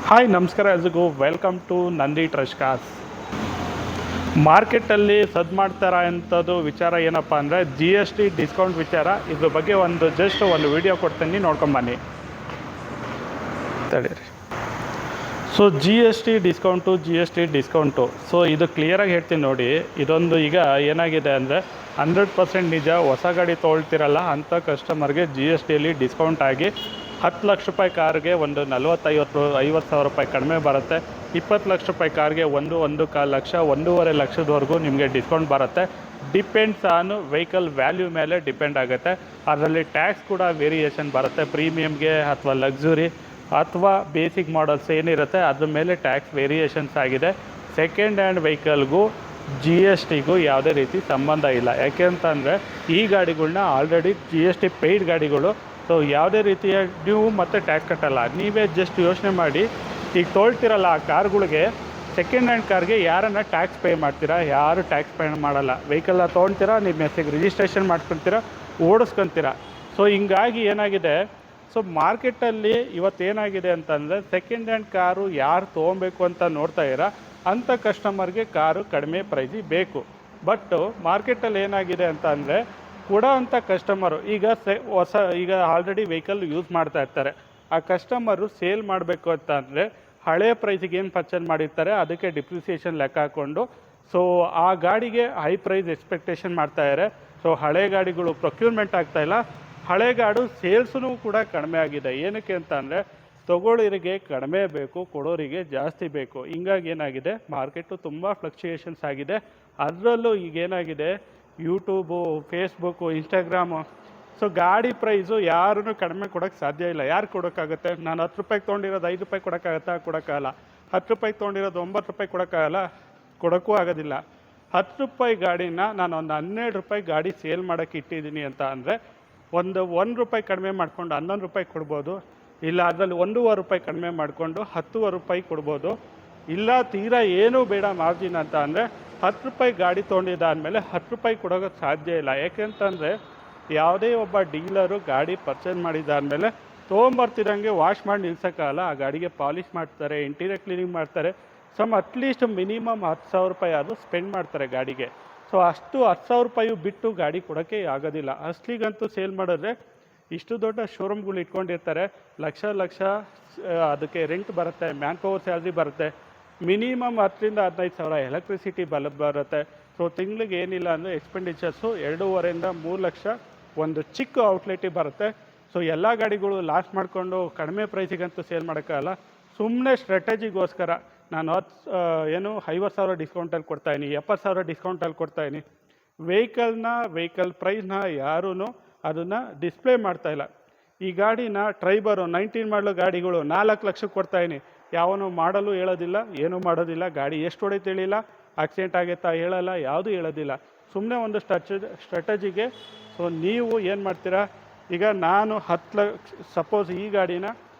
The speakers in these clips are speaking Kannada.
ಹಾಯ್ ನಮಸ್ಕಾರ ಎಲ್ರಿಗೂ welcome to Nandi trust cars. ಮಾರ್ಕೆಟಲ್ಲಿ ಸದ್ ಮಾಡ್ತಾರ ಅಂಥದ್ದು ವಿಚಾರ ಏನಪ್ಪ ಅಂದರೆ ಜಿ ಎಸ್ ಟಿ ಡಿಸ್ಕೌಂಟ್ ವಿಚಾರ. ಇದ್ರ ಬಗ್ಗೆ ಒಂದು ವಿಡಿಯೋ ಕೊಡ್ತೀನಿ, ನೋಡ್ಕೊಂಬನ್ನಿ. ತಡೀರಿ. So G S T discount so ಇದು ಕ್ಲಿಯರಾಗಿ ಹೇಳ್ತೀನಿ ನೋಡಿ. ಇದೊಂದು ಈಗ ಏನಾಗಿದೆ ಅಂದರೆ 100% ನಿಜ. ಹೊಸ ಗಾಡಿ ತೊಗೊಳ್ತಿರಲ್ಲ ಅಂಥ ಕಸ್ಟಮರ್ಗೆ ಜಿ ಎಸ್ ಟಿಯಲ್ಲಿ ಡಿಸ್ಕೌಂಟ್ ಆಗಿ 10 ಲಕ್ಷ ರೂಪಾಯಿ ಕಾರ್ಗೆ ಒಂದು 40-50 ಸಾವಿರ ರೂಪಾಯಿ ಕಡಿಮೆ ಬರುತ್ತೆ. 20 ಲಕ್ಷ ರೂಪಾಯಿ ಕಾರ್ಗೆ 1-1.25 ಲಕ್ಷ 1.5 ಲಕ್ಷದವರೆಗೂ ನಿಮಗೆ ಡಿಸ್ಕೌಂಟ್ ಬರುತ್ತೆ. ಡಿಪೆಂಡ್ಸ್ ಆನ್ ವೆಹಿಕಲ್ ವ್ಯಾಲ್ಯೂ ಮೇಲೆ ಡಿಪೆಂಡ್ ಆಗುತ್ತೆ. ಅದರಲ್ಲಿ ಟ್ಯಾಕ್ಸ್ ಕೂಡ ವೇರಿಯೇಷನ್ ಬರುತ್ತೆ. ಪ್ರೀಮಿಯಮ್ಗೆ ಅಥವಾ ಲಕ್ಸುರಿ ಅಥವಾ ಬೇಸಿಕ್ ಮಾಡಲ್ಸ್ ಏನಿರುತ್ತೆ ಅದ್ರ ಮೇಲೆ ಟ್ಯಾಕ್ಸ್ ವೇರಿಯೇಷನ್ಸ್ ಆಗಿದೆ. ಸೆಕೆಂಡ್ ಹ್ಯಾಂಡ್ ವೆಹಿಕಲ್ಗೂ ಜಿ ಎಸ್ ಟಿಗೂ ಯಾವುದೇ ರೀತಿ ಸಂಬಂಧ ಇಲ್ಲ. ಯಾಕೆ ಅಂತಂದರೆ ಈ ಗಾಡಿಗಳ್ನ already G S T paid ಗಾಡಿಗಳು. ಸೊ ಯಾವುದೇ ರೀತಿಯ ಡ್ಯೂ ಮತ್ತು ಟ್ಯಾಕ್ಸ್ ಕಟ್ಟಲ್ಲ. ನೀವೇ ಜಸ್ಟ್ ಯೋಚನೆ ಮಾಡಿ, ಈಗ ತೊಳ್ತಿರಲ್ಲ ಆ ಕಾರ್ಗಳಿಗೆ, ಸೆಕೆಂಡ್ ಹ್ಯಾಂಡ್ ಕಾರ್ಗೆ ಯಾರನ್ನ ಟ್ಯಾಕ್ಸ್ ಪೇ ಮಾಡ್ತೀರಾ? ಯಾರು ಟ್ಯಾಕ್ಸ್ ಪೇ ಮಾಡಲ್ಲ. ವೆಹಿಕಲ್ನ ತೊಗೊಳ್ತೀರಾ, ನಿಮ್ಮ ಹೆಸರಿಗೆ ರಿಜಿಸ್ಟ್ರೇಷನ್ ಮಾಡ್ಕೊತೀರಾ, ಓಡಿಸ್ಕೊತೀರಾ. ಸೊ ಹಿಂಗಾಗಿ ಏನಾಗಿದೆ, ಸೊ ಮಾರ್ಕೆಟಲ್ಲಿ ಇವತ್ತೇನಾಗಿದೆ ಅಂತಂದರೆ ಸೆಕೆಂಡ್ ಹ್ಯಾಂಡ್ ಕಾರು ಯಾರು ತೊಗೊಬೇಕು ಅಂತ ನೋಡ್ತಾ ಇರೋ ಅಂಥ ಕಸ್ಟಮರ್ಗೆ ಕಾರು ಕಡಿಮೆ ಪ್ರೈಸಿಗೆ ಬೇಕು. ಬಟ್ ಮಾರ್ಕೆಟಲ್ಲಿ ಏನಾಗಿದೆ ಅಂತ ಅಂದರೆ ಕೊಡೋ ಅಂಥ ಕಸ್ಟಮರು ಈಗ ಆಲ್ರೆಡಿ ವೆಹಿಕಲ್ ಯೂಸ್ ಮಾಡ್ತಾ ಇರ್ತಾರೆ. ಆ ಕಸ್ಟಮರು ಸೇಲ್ ಮಾಡಬೇಕು ಅಂತ ಅಂದರೆ ಹಳೆ ಪ್ರೈಸಿಗೆ ಏನು ಪರ್ಚೇಸ್ ಮಾಡಿರ್ತಾರೆ ಅದಕ್ಕೆ ಡಿಪ್ರಿಸಿಯೇಷನ್ ಲೆಕ್ಕ ಹಾಕ್ಕೊಂಡು ಸೊ ಆ ಗಾಡಿಗೆ ಹೈ ಪ್ರೈಸ್ ಎಕ್ಸ್ಪೆಕ್ಟೇಷನ್ ಮಾಡ್ತಾಯಿದ್ದಾರೆ. ಸೊ ಹಳೆ ಗಾಡಿಗಳು ಪ್ರೊಕ್ಯೂರ್ಮೆಂಟ್ ಆಗ್ತಾಯಿಲ್ಲ. ಹಳೆ ಗಾಡು ಸೇಲ್ಸೂ ಕೂಡ ಕಡಿಮೆ ಆಗಿದೆ. ಏನಕ್ಕೆ ಅಂತ ಅಂದರೆ ತೊಗೊಳ್ಳೋರಿಗೆ ಕಡಿಮೆ ಬೇಕು, ಕೊಡೋರಿಗೆ ಜಾಸ್ತಿ ಬೇಕು. ಹಿಂಗಾಗಿ ಏನಾಗಿದೆ, ಮಾರ್ಕೆಟು ತುಂಬ ಫ್ಲಕ್ಚುಯೇಷನ್ಸ್ ಆಗಿದೆ. ಅದರಲ್ಲೂ ಈಗೇನಾಗಿದೆ, ಯೂಟ್ಯೂಬು, ಫೇಸ್ಬುಕ್ಕು, ಇನ್ಸ್ಟಾಗ್ರಾಮು, ಸೊ ಗಾಡಿ ಪ್ರೈಸು ಯಾರೂ ಕಡಿಮೆ ಕೊಡೋಕ್ಕೆ ಸಾಧ್ಯ ಇಲ್ಲ. ಯಾರು ಕೊಡೋಕ್ಕಾಗುತ್ತೆ? ನಾನು 10 ರೂಪಾಯಿಗೆ ತೊಗೊಂಡಿರೋದು 5 ರೂಪಾಯಿ ಕೊಡೋಕ್ಕಾಗತ್ತಾ? ಕೊಡೋಕ್ಕಾಗಲ್ಲ. 10 ರೂಪಾಯಿಗೆ ತೊಗೊಂಡಿರೋದು 9 ರೂಪಾಯಿ ಕೊಡೋಕ್ಕಾಗಲ್ಲ, ಕೊಡೋಕ್ಕೂ ಆಗೋದಿಲ್ಲ. 10 ರೂಪಾಯಿ ಗಾಡಿನ ನಾನು ಒಂದು 12 ರೂಪಾಯಿ ಗಾಡಿ ಸೇಲ್ ಮಾಡೋಕ್ಕೆ ಇಟ್ಟಿದ್ದೀನಿ ಅಂತ ಅಂದರೆ ಒಂದು ರೂಪಾಯಿ ಕಡಿಮೆ ಮಾಡಿಕೊಂಡು 11 ರೂಪಾಯಿ ಕೊಡ್ಬೋದು. ಇಲ್ಲ ಅದರಲ್ಲಿ 1.5 ರೂಪಾಯಿ ಕಡಿಮೆ ಮಾಡಿಕೊಂಡು 10 ರೂಪಾಯಿ ಕೊಡ್ಬೋದು. ಇಲ್ಲ ತೀರಾ ಏನೂ ಬೇಡ ಮಾರ್ಜಿನ್ ಅಂತ ಅಂದರೆ 10 ರೂಪಾಯಿ ಗಾಡಿ ತೊಗೊಂಡಿದ್ದಾದಮೇಲೆ 10 ರೂಪಾಯಿ ಕೊಡೋಕ್ಕೆ ಸಾಧ್ಯ ಇಲ್ಲ. ಯಾಕೆಂತಂದರೆ ಯಾವುದೇ ಒಬ್ಬ ಡೀಲರು ಗಾಡಿ ಪರ್ಚೇಸ್ ಮಾಡಿದ್ದಾದಮೇಲೆ ತೊಗೊಂಬರ್ತಿರಂಗೆ ವಾಶ್ ಮಾಡಿ ನಿಲ್ಸೋಕ್ಕಾಗಲ್ಲ. ಆ ಗಾಡಿಗೆ ಪಾಲಿಷ್ ಮಾಡ್ತಾರೆ, ಇಂಟೀರಿಯರ್ ಕ್ಲೀನಿಂಗ್ ಮಾಡ್ತಾರೆ. ಅಟ್ಲೀಸ್ಟ್ ಮಿನಿಮಮ್ 10,000 ರೂಪಾಯಿ ಆದರೂ ಸ್ಪೆಂಡ್ ಮಾಡ್ತಾರೆ ಗಾಡಿಗೆ. ಸೊ ಅಷ್ಟು 10,000 ರೂಪಾಯಿ ಬಿಟ್ಟು ಗಾಡಿ ಕೊಡೋಕ್ಕೆ ಆಗೋದಿಲ್ಲ. ಅಸ್ಲಿಗಂತೂ ಸೇಲ್ ಮಾಡಿದ್ರೆ ಇಷ್ಟು ದೊಡ್ಡ ಶೋರೂಮ್ಗಳು ಇಟ್ಕೊಂಡಿರ್ತಾರೆ. ಲಕ್ಷ ಅದಕ್ಕೆ ರೆಂಟ್ ಬರುತ್ತೆ, ಮ್ಯಾನ್ ಪವರ್ ಸ್ಯಾಲ್ರಿ ಬರುತ್ತೆ. ಮಿನಿಮಮ್ 10,000-15,000 ಸಾವಿರ ಎಲೆಕ್ಟ್ರಿಸಿಟಿ ಬರುತ್ತೆ. ಸೊ ತಿಂಗಳಿಗೆ ಏನಿಲ್ಲ ಅಂದರೆ ಎಕ್ಸ್ಪೆಂಡಿಚರ್ಸು 2.5-3 ಲಕ್ಷ ಒಂದು ಚಿಕ್ಕ ಔಟ್ಲೆಟಿಗೆ ಬರುತ್ತೆ. ಸೊ ಎಲ್ಲ ಗಾಡಿಗಳು ಲಾಸ್ ಮಾಡಿಕೊಂಡು ಕಡಿಮೆ ಪ್ರೈಸಿಗಂತೂ ಸೇಲ್ ಮಾಡೋಕ್ಕಾಗಲ್ಲ. ಸುಮ್ಮನೆ ಸ್ಟ್ರಾಟಜಿಗೋಸ್ಕರ ನಾನು 50,000 ಡಿಸ್ಕೌಂಟಲ್ಲಿ ಕೊಡ್ತಾಯಿನಿ, 70,000 ಡಿಸ್ಕೌಂಟಲ್ಲಿ ಕೊಡ್ತಾಯಿನಿ. ವೆಹಿಕಲ್ ಪ್ರೈಸ್ನ ಯಾರೂ ಅದನ್ನು ಡಿಸ್ಪ್ಲೇ ಮಾಡ್ತಾಯಿಲ್ಲ. ಈ ಗಾಡಿನ ಟ್ರೈಬರು 19 ಮಾಡಲು ಗಾಡಿಗಳು 4 ಲಕ್ಷಕ್ಕೆ ಕೊಡ್ತಾಯಿನಿ. ಯಾವನು ಮಾಡಲು ಹೇಳೋದಿಲ್ಲ, ಏನೂ ಮಾಡೋದಿಲ್ಲ. ಗಾಡಿ ಎಷ್ಟು ಹೊಡೆಯುತ್ತೆ ಹೇಳಿಲ್ಲ, ಆಕ್ಸಿಡೆಂಟ್ ಆಗೈತಾ ಹೇಳಲ್ಲ, ಯಾವುದೂ ಹೇಳೋದಿಲ್ಲ. ಸುಮ್ಮನೆ ಒಂದು ಸ್ಟ್ರಾಟಜಿಗೆ. ಸೊ ನೀವು ಏನು ಮಾಡ್ತೀರಾ, ಈಗ ನಾನು 10 ಲಕ್ಷ ಸಪೋಸ್ ಈ ಗಾಡಿನ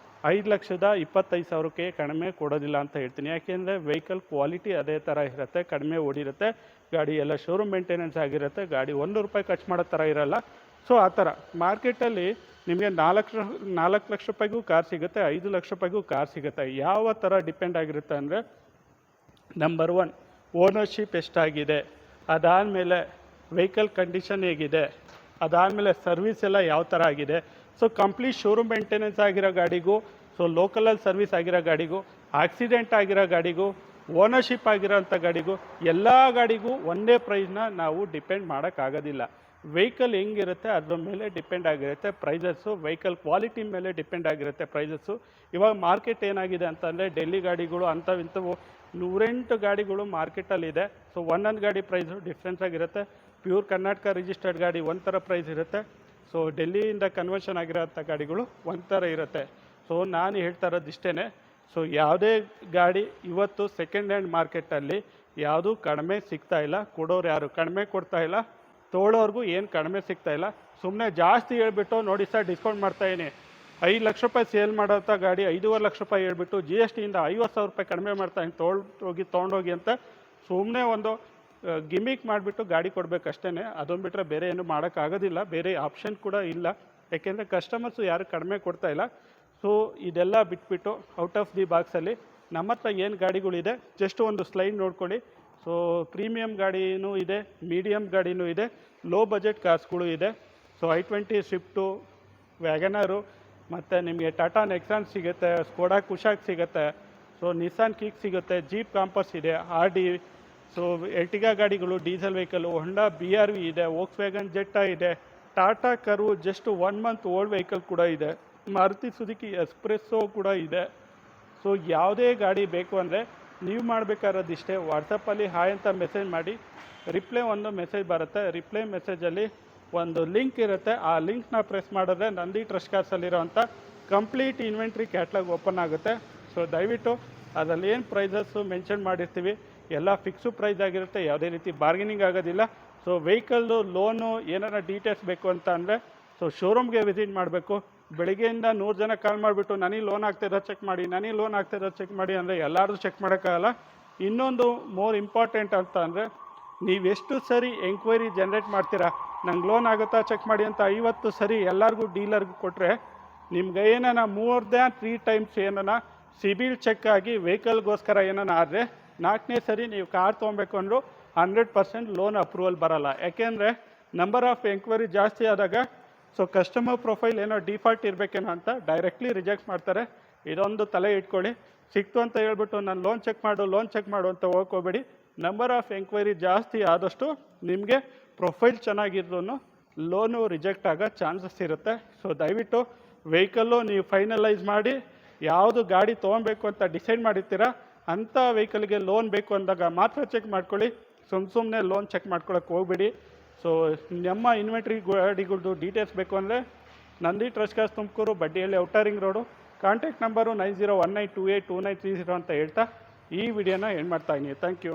5,25,000ಕ್ಕೆ ಕಡಿಮೆ ಕೊಡೋದಿಲ್ಲ ಅಂತ ಹೇಳ್ತೀನಿ. ಯಾಕೆಂದರೆ ವೆಹಿಕಲ್ ಕ್ವಾಲಿಟಿ ಅದೇ ಥರ ಇರುತ್ತೆ, ಕಡಿಮೆ ಓಡಿರುತ್ತೆ, ಗಾಡಿ ಎಲ್ಲ ಶೋರೂಮ್ ಮೇಂಟೆನೆನ್ಸ್ ಆಗಿರುತ್ತೆ, ಗಾಡಿ 1 ರೂಪಾಯಿ ಖರ್ಚು ಮಾಡೋ ಥರ ಇರೋಲ್ಲ. ಸೊ ಆ ಥರ ಮಾರ್ಕೆಟಲ್ಲಿ ನಿಮಗೆ 4 ಲಕ್ಷ ರೂಪಾಯಿಗೂ ಕಾರ್ ಸಿಗುತ್ತೆ, 5 ಲಕ್ಷ ರೂಪಾಯಿಗೂ ಕಾರ್ ಸಿಗುತ್ತೆ. ಯಾವ ಥರ ಡಿಪೆಂಡ್ ಆಗಿರುತ್ತೆ ಅಂದರೆ ನಂಬರ್ 1 ಓನರ್ಶಿಪ್ ಎಷ್ಟಾಗಿದೆ, ಅದಾದಮೇಲೆ ವೆಹಿಕಲ್ ಕಂಡೀಷನ್ ಹೇಗಿದೆ, ಅದಾದಮೇಲೆ ಸರ್ವಿಸ್ ಎಲ್ಲ ಯಾವ ಥರ ಆಗಿದೆ. ಸೊ ಕಂಪ್ಲೀಟ್ ಶೋರೂಮ್ ಮೇಂಟೆನೆನ್ಸ್ ಆಗಿರೋ ಗಾಡಿಗೂ, ಸೊ ಲೋಕಲಲ್ಲಿ ಸರ್ವಿಸ್ ಆಗಿರೋ ಗಾಡಿಗೂ, ಆಕ್ಸಿಡೆಂಟ್ ಆಗಿರೋ ಗಾಡಿಗೂ, ಓನರ್ಶಿಪ್ ಆಗಿರೋಂಥ ಗಾಡಿಗೂ, ಎಲ್ಲ ಗಾಡಿಗೂ ಒಂದೇ ಪ್ರೈಸ್ನ ನಾವು ಡಿಪೆಂಡ್ ಮಾಡೋಕ್ಕಾಗೋದಿಲ್ಲ. ವೆಹಿಕಲ್ ಹೆಂಗಿರುತ್ತೆ ಅದ್ರ ಮೇಲೆ ಡಿಪೆಂಡ್ ಆಗಿರುತ್ತೆ ಪ್ರೈಸಸ್ಸು. ವೆಹಿಕಲ್ ಕ್ವಾಲಿಟಿ ಮೇಲೆ ಡಿಪೆಂಡ್ ಆಗಿರುತ್ತೆ ಪ್ರೈಸಸ್ಸು. ಇವಾಗ ಮಾರ್ಕೆಟ್ ಏನಾಗಿದೆ ಅಂತಂದರೆ ಡೆಲ್ಲಿ ಗಾಡಿಗಳು ಅಂಥವಿಂಥವು 108 ಗಾಡಿಗಳು ಮಾರ್ಕೆಟಲ್ಲಿದೆ. ಸೊ ಒಂದೊಂದು ಗಾಡಿ ಪ್ರೈಸು ಡಿಫ್ರೆನ್ಸ್ ಆಗಿರುತ್ತೆ. ಪ್ಯೂರ್ ಕರ್ನಾಟಕ ರಿಜಿಸ್ಟರ್ಡ್ ಗಾಡಿ ಒಂಥರ ಪ್ರೈಸ್ ಇರುತ್ತೆ. ಸೊ ಡೆಲ್ಲಿಯಿಂದ ಕನ್ವರ್ಷನ್ ಆಗಿರೋಂಥ ಗಾಡಿಗಳು ಒಂಥರ ಇರುತ್ತೆ. ಸೊ ನಾನು ಹೇಳ್ತಾ ಇರೋದು ಇಷ್ಟೇ. ಸೊ ಯಾವುದೇ ಗಾಡಿ ಇವತ್ತು ಸೆಕೆಂಡ್ ಹ್ಯಾಂಡ್ ಮಾರ್ಕೆಟಲ್ಲಿ ಯಾವುದೂ ಕಡಿಮೆ ಸಿಗ್ತಾಯಿಲ್ಲ. ಕೊಡೋರು ಯಾರು ಕಡಿಮೆ ಕೊಡ್ತಾಯಿಲ್ಲ, ತೊಗೊಳೋರ್ಗೂ ಏನು ಕಡಿಮೆ ಸಿಗ್ತಾಯಿಲ್ಲ. ಸುಮ್ಮನೆ ಜಾಸ್ತಿ ಹೇಳ್ಬಿಟ್ಟು ನೋಡಿ ಸರ್ ಡಿಸ್ಕೌಂಟ್ ಮಾಡ್ತಾಯಿನಿ, 5 ಲಕ್ಷ ರೂಪಾಯಿ ಸೇಲ್ ಮಾಡೋಂಥ ಗಾಡಿ 5.5 ಲಕ್ಷ ರೂಪಾಯಿ ಹೇಳ್ಬಿಟ್ಟು ಜಿ ಎಸ್ ಟಿಯಿಂದ 50,000 ರೂಪಾಯಿ ಕಡಿಮೆ ಮಾಡ್ತಾಯಿನಿ, ತೊಗೊಂಡೋಗಿ ಅಂತ ಸುಮ್ಮನೆ ಒಂದು ಗಿಮಿಕ್ ಮಾಡಿಬಿಟ್ಟು ಗಾಡಿ ಕೊಡಬೇಕಷ್ಟೇ. ಅದೊಂದು ಬಿಟ್ಟರೆ ಬೇರೆ ಏನು ಮಾಡೋಕ್ಕಾಗೋದಿಲ್ಲ, ಬೇರೆ ಆಪ್ಷನ್ ಕೂಡ ಇಲ್ಲ. ಯಾಕೆಂದರೆ ಕಸ್ಟಮರ್ಸು ಯಾರು ಕಡಿಮೆ ಕೊಡ್ತಾಯಿಲ್ಲ. ಸೊ ಇದೆಲ್ಲ ಬಿಟ್ಬಿಟ್ಟು ಔಟ್ ಆಫ್ ದಿ ಬಾಕ್ಸಲ್ಲಿ ನಮ್ಮ ಹತ್ರ ಏನು ಗಾಡಿಗಳಿದೆ ಜಸ್ಟ್ ಒಂದು ಸ್ಲೈಡ್ ನೋಡ್ಕೊಳ್ಳಿ. ಸೊ ಪ್ರೀಮಿಯಂ ಗಾಡಿನೂ ಇದೆ, ಮೀಡಿಯಮ್ ಗಾಡಿನೂ ಇದೆ, ಲೋ ಬಜೆಟ್ ಕಾರ್ಸ್ಗಳು ಇದೆ. ಸೊ i20 ಸ್ವಿಫ್ಟು, ವ್ಯಾಗನರು, ಮತ್ತು ನಿಮಗೆ ಟಾಟಾ ನೆಕ್ಸಾನ್ ಸಿಗುತ್ತೆ, ಸ್ಕೋಡಾ ಕುಶಾಕ್ ಸಿಗುತ್ತೆ, ಸೊ ನಿಸಾನ್ ಕಿಕ್ ಸಿಗುತ್ತೆ, ಜೀಪ್ ಕಾಂಪಸ್ ಇದೆ, RD, ಸೊ ಎರ್ಟಿಗಾ ಗಾಡಿಗಳು, ಡೀಸೆಲ್ ವೆಹಿಕಲು, ಹೊಂಡಾ BRV ಇದೆ, ವೋಕ್ಸ್ ವ್ಯಾಗನ್ ಜೆಟ್ಟಾ ಇದೆ, Tata curve just 1 month old vehicle ಕೂಡ ಇದೆ, ಮಾರುತಿ ಸುಜುಕಿ ಎಸ್ಪ್ರೆಸ್ಸೋ ಕೂಡ ಇದೆ. ಸೊ ಯಾವುದೇ ಗಾಡಿ ಬೇಕು ಅಂದರೆ ನೀವು ಮಾಡಬೇಕಾಗಿರೋದಿಷ್ಟೇ, ವಾಟ್ಸಪ್ಪಲ್ಲಿ ಹಾಯ್ ಅಂತ ಮೆಸೇಜ್ ಮಾಡಿ, ರಿಪ್ಲೈ ಒಂದು ಮೆಸೇಜ್ ಬರುತ್ತೆ, ರಿಪ್ಲೈ ಮೆಸೇಜಲ್ಲಿ ಒಂದು ಲಿಂಕ್ ಇರುತ್ತೆ, ಆ ಲಿಂಕ್ನ ಪ್ರೆಸ್ ಮಾಡಿದ್ರೆ ನಂದಿ ಟ್ರಸ್ಟ್ ಕಾರ್ಸಲ್ಲಿರೋಂಥ ಕಂಪ್ಲೀಟ್ ಇನ್ವೆಂಟ್ರಿ ಕ್ಯಾಟ್ಲಾಗ್ ಓಪನ್ ಆಗುತ್ತೆ. ಸೊ ದಯವಿಟ್ಟು ಅದರಲ್ಲಿ ಏನು ಪ್ರೈಸಸ್ಸು ಮೆನ್ಷನ್ ಮಾಡಿರ್ತೀವಿ ಎಲ್ಲ ಫಿಕ್ಸು ಪ್ರೈಸ್ ಆಗಿರುತ್ತೆ, ಯಾವುದೇ ರೀತಿ ಬಾರ್ಗೇನಿಂಗ್ ಆಗೋದಿಲ್ಲ. ಸೊ ವೆಹಿಕಲ್ದು ಲೋನು ಏನಾರ ಡೀಟೇಲ್ಸ್ ಬೇಕು ಅಂತ ಅಂದರೆ ಸೊ ಶೋರೂಮ್ಗೆ ವಿಸಿಟ್ ಮಾಡಬೇಕು. ಬೆಳಿಗ್ಗೆಯಿಂದ 100 ಜನ ಕಾಲ್ ಮಾಡಿಬಿಟ್ಟು ನನಗೆ ಲೋನ್ ಆಗ್ತಿರೋ ಚೆಕ್ ಮಾಡಿ, ನನಗೆ ಲೋನ್ ಆಗ್ತಿರೋ ಚೆಕ್ ಮಾಡಿ ಅಂದರೆ ಎಲ್ಲರೂ ಚೆಕ್ ಮಾಡೋಕ್ಕಾಗಲ್ಲ. ಇನ್ನೊಂದು ಮೋರ್ ಇಂಪಾರ್ಟೆಂಟ್ ಅಂತ ಅಂದರೆ ನೀವೆಷ್ಟು ಸರಿ ಎಂಕ್ವೈರಿ ಜನ್ರೇಟ್ ಮಾಡ್ತೀರಾ, ನಂಗೆ ಲೋನ್ ಆಗುತ್ತಾ ಚೆಕ್ ಮಾಡಿ ಅಂತ 50 ಸರಿ ಎಲ್ಲರಿಗೂ ಡೀಲರ್ಗೆ ಕೊಟ್ಟರೆ ನಿಮ್ಗೆ ಏನಾನ ಮೋರ್ ದ್ಯಾನ್ 3 ಟೈಮ್ಸ್ ಏನಾನ ಸಿಬಿಲ್ ಚೆಕ್ ಆಗಿ ವೆಹಿಕಲ್ಗೋಸ್ಕರ ಏನಾನ ಆದರೆ 4ನೇ ಸರಿ ನೀವು ಕಾರ್ ತೊಗೊಬೇಕು ಅಂದರೂ 100% ಲೋನ್ ಅಪ್ರೂವಲ್ ಬರೋಲ್ಲ. ಯಾಕೆಂದರೆ ನಂಬರ್ ಆಫ್ ಎಂಕ್ವೈರಿ ಜಾಸ್ತಿ ಆದಾಗ ಸೊ ಕಸ್ಟಮರ್ ಪ್ರೊಫೈಲ್ ಏನೋ ಡಿಫಾಲ್ಟ್ ಇರಬೇಕೇನೋ ಅಂತ ಡೈರೆಕ್ಟ್ಲಿ ರಿಜೆಕ್ಟ್ ಮಾಡ್ತಾರೆ. ಇದೊಂದು ತಲೆ ಇಟ್ಕೊಳ್ಳಿ. ಸಿಕ್ತು ಅಂತ ಹೇಳ್ಬಿಟ್ಟು ನಾನು ಲೋನ್ ಚೆಕ್ ಮಾಡು ಅಂತ ಹೋಗ್ಕೋಬೇಡಿ. ನಂಬರ್ ಆಫ್ ಎಂಕ್ವೈರಿ ಜಾಸ್ತಿ ಆದಷ್ಟು ನಿಮಗೆ ಪ್ರೊಫೈಲ್ ಚೆನ್ನಾಗಿದ್ರು ಲೋನು ರಿಜೆಕ್ಟ್ ಆಗೋ ಚಾನ್ಸಸ್ ಇರುತ್ತೆ. ಸೊ ದಯವಿಟ್ಟು ವೆಹಿಕಲ್ಲು ನೀವು ಫೈನಲೈಸ್ ಮಾಡಿ ಯಾವುದು ಗಾಡಿ ತೊಗೊಬೇಕು ಅಂತ ಡಿಸೈಡ್ ಮಾಡಿರ್ತೀರ ಅಂಥ ವೆಹಿಕಲ್ಗೆ ಲೋನ್ ಬೇಕು ಅಂದಾಗ ಮಾತ್ರ ಚೆಕ್ ಮಾಡ್ಕೊಳ್ಳಿ. ಸುಮ್ಮನೆ ಲೋನ್ ಚೆಕ್ ಮಾಡ್ಕೊಳಕ್ಕೆ ಹೋಗ್ಬೇಡಿ. ಸೊ ನಮ್ಮ ಇನ್ವೆಂಟ್ರಿ ಗಾಡಿಗಳದ್ದು ಡೀಟೇಲ್ಸ್ ಬೇಕು ಅಂದರೆ Nandi trust cars Tumakuru, Baddihalli, outer ring road. Contact number 9019282930 ಅಂತ ಹೇಳ್ತಾ ಈ ವಿಡಿಯೋನ ಎಂಡ್ ಮಾಡ್ತಾಯಿದ್ದೀನಿ. Thank you.